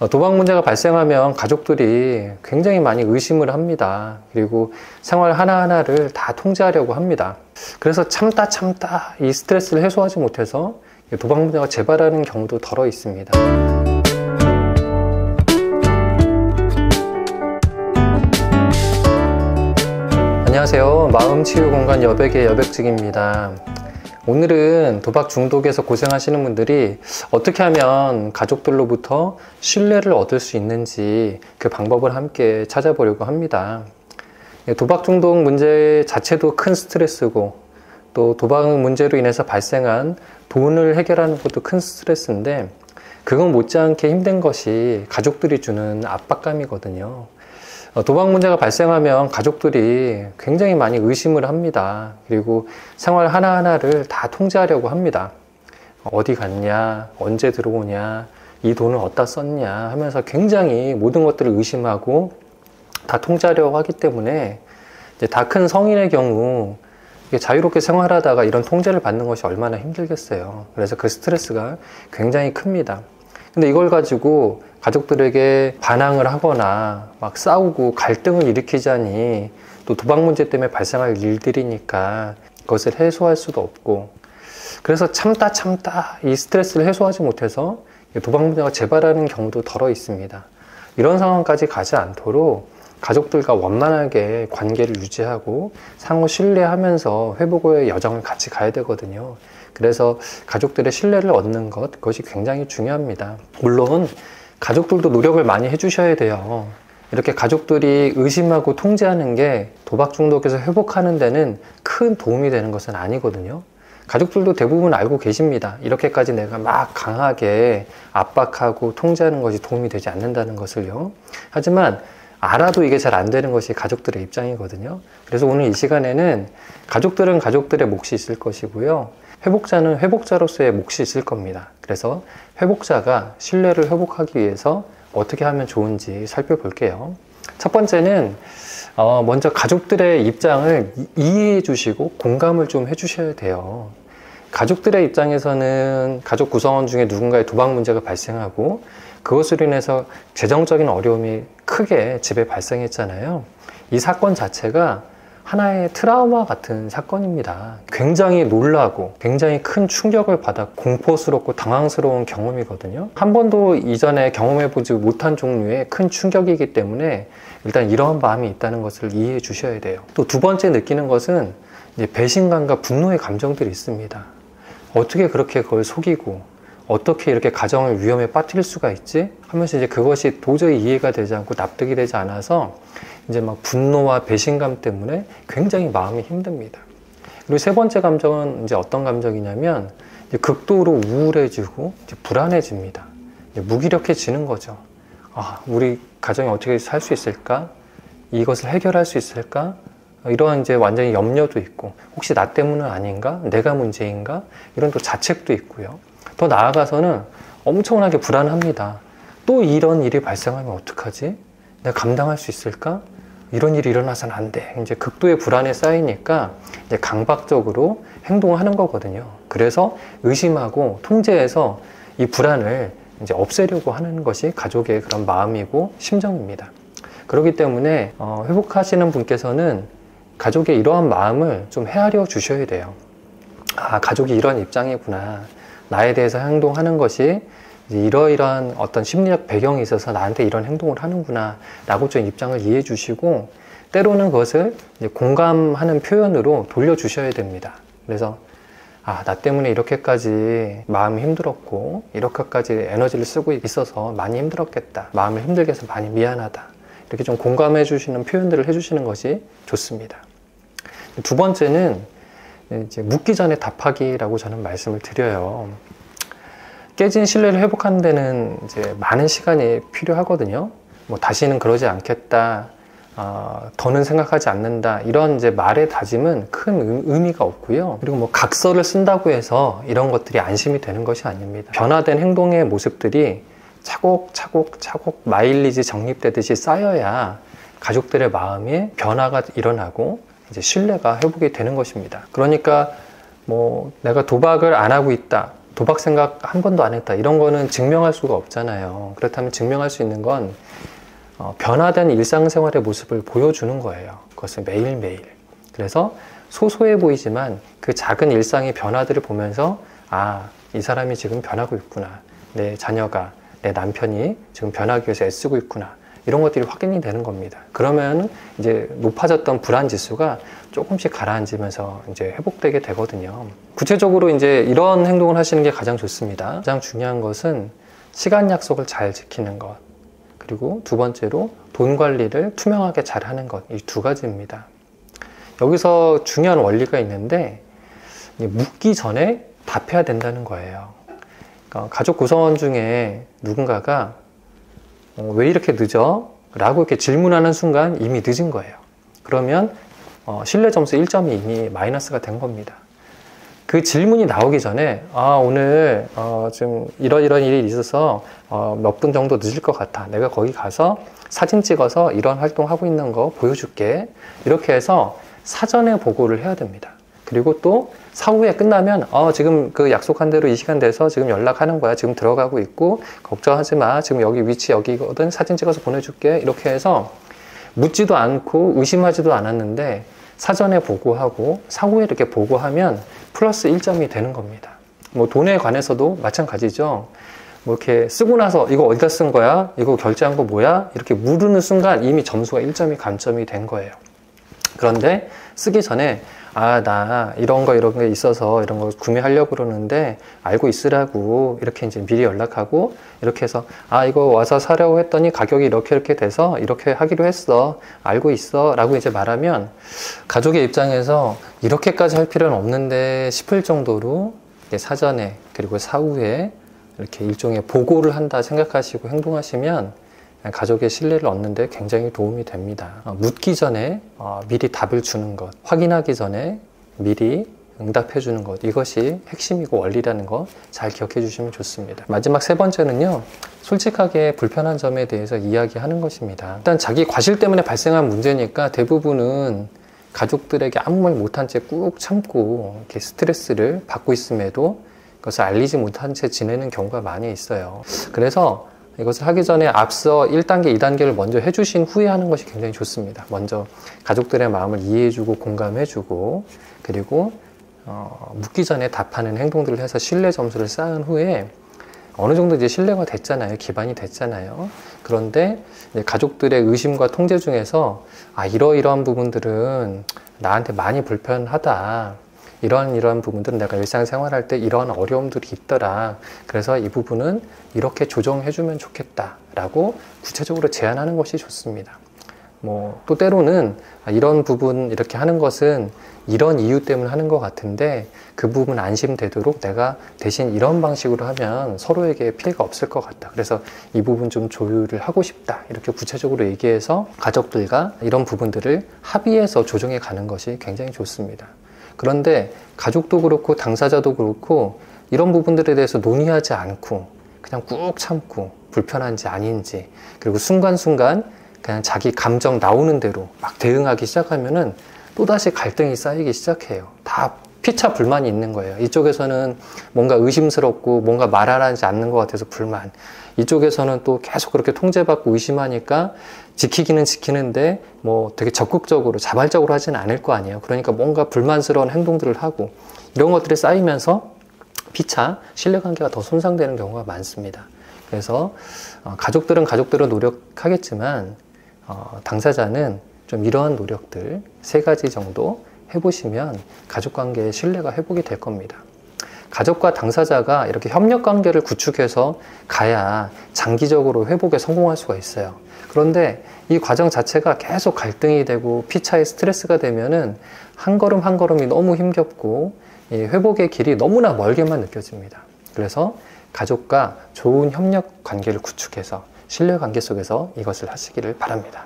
도박 문제가 발생하면 가족들이 굉장히 많이 의심을 합니다. 그리고 생활 하나하나를 다 통제하려고 합니다. 그래서 참다 이 스트레스를 해소하지 못해서 도박 문제가 재발하는 경우도 덜어 있습니다. 안녕하세요. 마음치유공간 여백의 여백직입니다. 오늘은 도박 중독에서 고생하시는 분들이 어떻게 하면 가족들로부터 신뢰를 얻을 수 있는지 그 방법을 함께 찾아보려고 합니다. 도박 중독 문제 자체도 큰 스트레스고, 또 도박 문제로 인해서 발생한 돈을 해결하는 것도 큰 스트레스인데, 그건 못지않게 힘든 것이 가족들이 주는 압박감이거든요. 도박 문제가 발생하면 가족들이 굉장히 많이 의심을 합니다. 그리고 생활 하나하나를 다 통제하려고 합니다. 어디 갔냐, 언제 들어오냐, 이 돈을 어디다 썼냐 하면서 굉장히 모든 것들을 의심하고 다 통제하려고 하기 때문에 이제 다 큰 성인의 경우 자유롭게 생활하다가 이런 통제를 받는 것이 얼마나 힘들겠어요. 그래서 그 스트레스가 굉장히 큽니다. 근데 이걸 가지고 가족들에게 반항을 하거나 막 싸우고 갈등을 일으키자니 또 도박 문제 때문에 발생할 일들이니까 그것을 해소할 수도 없고, 그래서 참다 이 스트레스를 해소하지 못해서 도박 문제가 재발하는 경우도 덜어 있습니다. 이런 상황까지 가지 않도록 가족들과 원만하게 관계를 유지하고 상호 신뢰하면서 회복의 여정을 같이 가야 되거든요. 그래서 가족들의 신뢰를 얻는 것, 그것이 굉장히 중요합니다. 물론 가족들도 노력을 많이 해주셔야 돼요. 이렇게 가족들이 의심하고 통제하는 게 도박 중독에서 회복하는 데는 큰 도움이 되는 것은 아니거든요. 가족들도 대부분 알고 계십니다. 이렇게까지 내가 막 강하게 압박하고 통제하는 것이 도움이 되지 않는다는 것을요. 하지만 알아도 이게 잘 안 되는 것이 가족들의 입장이거든요. 그래서 오늘 이 시간에는 가족들은 가족들의 몫이 있을 것이고요, 회복자는 회복자로서의 몫이 있을 겁니다. 그래서 회복자가 신뢰를 회복하기 위해서 어떻게 하면 좋은지 살펴볼게요. 첫 번째는 먼저 가족들의 입장을 이해해 주시고 공감을 좀 해 주셔야 돼요. 가족들의 입장에서는 가족 구성원 중에 누군가의 도박 문제가 발생하고 그것으로 인해서 재정적인 어려움이 크게 집에 발생했잖아요. 이 사건 자체가 하나의 트라우마 같은 사건입니다. 굉장히 놀라고 굉장히 큰 충격을 받아 공포스럽고 당황스러운 경험이거든요. 한 번도 이전에 경험해보지 못한 종류의 큰 충격이기 때문에 일단 이러한 마음이 있다는 것을 이해해 주셔야 돼요. 또 두 번째 느끼는 것은 이제 배신감과 분노의 감정들이 있습니다. 어떻게 그렇게 그걸 속이고 어떻게 이렇게 가정을 위험에 빠뜨릴 수가 있지? 하면서 이제 그것이 도저히 이해가 되지 않고 납득이 되지 않아서 이제 막 분노와 배신감 때문에 굉장히 마음이 힘듭니다. 그리고 세 번째 감정은 이제 어떤 감정이냐면 이제 극도로 우울해지고 이제 불안해집니다. 이제 무기력해지는 거죠. 아, 우리 가정이 어떻게 살 수 있을까? 이것을 해결할 수 있을까? 이러한 이제 완전히 염려도 있고, 혹시 나 때문은 아닌가? 내가 문제인가? 이런 또 자책도 있고요. 더 나아가서는 엄청나게 불안합니다. 또 이런 일이 발생하면 어떡하지? 내가 감당할 수 있을까? 이런 일이 일어나서는 안 돼. 이제 극도의 불안에 쌓이니까 이제 강박적으로 행동하는 거거든요. 그래서 의심하고 통제해서 이 불안을 이제 없애려고 하는 것이 가족의 그런 마음이고 심정입니다. 그렇기 때문에 회복하시는 분께서는 가족의 이러한 마음을 좀 헤아려 주셔야 돼요. 아, 가족이 이런 입장이구나. 나에 대해서 행동하는 것이 이러이러한 어떤 심리적 배경이 있어서 나한테 이런 행동을 하는구나 라고 좀 입장을 이해해 주시고, 때로는 그것을 이제 공감하는 표현으로 돌려주셔야 됩니다. 그래서 아, 나 때문에 이렇게까지 마음이 힘들었고 이렇게까지 에너지를 쓰고 있어서 많이 힘들었겠다, 마음을 힘들게 해서 많이 미안하다, 이렇게 좀 공감해 주시는 표현들을 해주시는 것이 좋습니다. 두 번째는 이제 묻기 전에 답하기라고 저는 말씀을 드려요. 깨진 신뢰를 회복하는 데는 이제 많은 시간이 필요하거든요. 뭐 다시는 그러지 않겠다, 더는 생각하지 않는다, 이런 이제 말의 다짐은 큰 의미가 없고요. 그리고 뭐 각서를 쓴다고 해서 이런 것들이 안심이 되는 것이 아닙니다. 변화된 행동의 모습들이 차곡차곡 마일리지 적립되듯이 쌓여야 가족들의 마음에 변화가 일어나고 이제 신뢰가 회복이 되는 것입니다. 그러니까 뭐 내가 도박을 안 하고 있다, 도박 생각 한 번도 안 했다. 이런 거는 증명할 수가 없잖아요. 그렇다면 증명할 수 있는 건 변화된 일상생활의 모습을 보여주는 거예요. 그것을 매일매일. 그래서 소소해 보이지만 그 작은 일상의 변화들을 보면서 아, 이 사람이 지금 변하고 있구나. 내 자녀가, 내 남편이 지금 변하기 위해서 애쓰고 있구나. 이런 것들이 확인이 되는 겁니다. 그러면 이제 높아졌던 불안 지수가 조금씩 가라앉으면서 이제 회복되게 되거든요. 구체적으로 이제 이런 행동을 하시는 게 가장 좋습니다. 가장 중요한 것은 시간 약속을 잘 지키는 것. 그리고 두 번째로 돈 관리를 투명하게 잘 하는 것. 이 두 가지입니다. 여기서 중요한 원리가 있는데 묻기 전에 답해야 된다는 거예요. 그러니까 가족 구성원 중에 누군가가 왜 이렇게 늦어? 라고 이렇게 질문하는 순간 이미 늦은 거예요. 그러면 신뢰 점수 1점이 이미 마이너스가 된 겁니다. 그 질문이 나오기 전에 오늘 좀 이런 일이 있어서 몇 분 정도 늦을 것 같아. 내가 거기 가서 사진 찍어서 이런 활동하고 있는 거 보여줄게. 이렇게 해서 사전에 보고를 해야 됩니다. 그리고 또 사후에 끝나면 지금 그 약속한 대로 이 시간 돼서 지금 연락하는 거야. 지금 들어가고 있고 걱정하지 마. 지금 여기 위치 여기거든. 사진 찍어서 보내줄게. 이렇게 해서 묻지도 않고 의심하지도 않았는데 사전에 보고하고 사후에 이렇게 보고하면 플러스 1점이 되는 겁니다. 뭐 돈에 관해서도 마찬가지죠. 뭐 이렇게 쓰고 나서 이거 어디다 쓴 거야? 이거 결제한 거 뭐야? 이렇게 물으는 순간 이미 점수가 1점이 감점이 된 거예요. 그런데 쓰기 전에 나 이런 게 있어서 이런 거 구매하려고 그러는데 알고 있으라고 이렇게 이제 미리 연락하고 이렇게 해서 이거 와서 사려고 했더니 가격이 이렇게 돼서 이렇게 하기로 했어. 알고 있어. 라고 이제 말하면 가족의 입장에서 이렇게까지 할 필요는 없는데 싶을 정도로 사전에 그리고 사후에 이렇게 일종의 보고를 한다 생각하시고 행동하시면 가족의 신뢰를 얻는 데 굉장히 도움이 됩니다. 묻기 전에 미리 답을 주는 것, 확인하기 전에 미리 응답해 주는 것, 이것이 핵심이고 원리라는 거 잘 기억해 주시면 좋습니다. 마지막 세 번째는요, 솔직하게 불편한 점에 대해서 이야기하는 것입니다. 일단 자기 과실 때문에 발생한 문제니까 대부분은 가족들에게 아무 말 못한 채 꾹 참고 이렇게 스트레스를 받고 있음에도 그것을 알리지 못한 채 지내는 경우가 많이 있어요. 그래서 이것을 하기 전에 앞서 1단계, 2단계를 먼저 해주신 후에 하는 것이 굉장히 좋습니다. 먼저 가족들의 마음을 이해해주고 공감해주고 그리고 묻기 전에 답하는 행동들을 해서 신뢰 점수를 쌓은 후에 어느 정도 이제 신뢰가 됐잖아요. 기반이 됐잖아요. 그런데 이제 가족들의 의심과 통제 중에서 이러이러한 부분들은 나한테 많이 불편하다. 이러한 부분들은 내가 일상생활할 때 이러한 어려움들이 있더라. 그래서 이 부분은 이렇게 조정해주면 좋겠다. 라고 구체적으로 제안하는 것이 좋습니다. 또 때로는 이런 부분 이렇게 하는 것은 이런 이유 때문에 하는 것 같은데 그 부분 안심되도록 내가 대신 이런 방식으로 하면 서로에게 피해가 없을 것 같다. 그래서 이 부분 좀 조율을 하고 싶다. 이렇게 구체적으로 얘기해서 가족들과 이런 부분들을 합의해서 조정해 가는 것이 굉장히 좋습니다. 그런데 가족도 그렇고 당사자도 그렇고 이런 부분들에 대해서 논의하지 않고 그냥 꾹 참고 불편한지 아닌지 그리고 순간순간 그냥 자기 감정 나오는 대로 막 대응하기 시작하면은 또다시 갈등이 쌓이기 시작해요. 다 피차 불만이 있는 거예요. 이쪽에서는 뭔가 의심스럽고 뭔가 말하지 않는 것 같아서 불만, 이쪽에서는 또 계속 그렇게 통제받고 의심하니까 지키기는 지키는데 되게 적극적으로 자발적으로 하지는 않을 거 아니에요. 그러니까 뭔가 불만스러운 행동들을 하고 이런 것들이 쌓이면서 피차 신뢰관계가 더 손상되는 경우가 많습니다. 그래서 가족들은 가족대로 노력하겠지만 당사자는 좀 이러한 노력들 3가지 정도 해보시면 가족관계의 신뢰가 회복이 될 겁니다. 가족과 당사자가 이렇게 협력관계를 구축해서 가야 장기적으로 회복에 성공할 수가 있어요. 그런데 이 과정 자체가 계속 갈등이 되고 피차의 스트레스가 되면은 한 걸음 한 걸음이 너무 힘겹고 이 회복의 길이 너무나 멀게만 느껴집니다. 그래서 가족과 좋은 협력 관계를 구축해서 신뢰 관계 속에서 이것을 하시기를 바랍니다.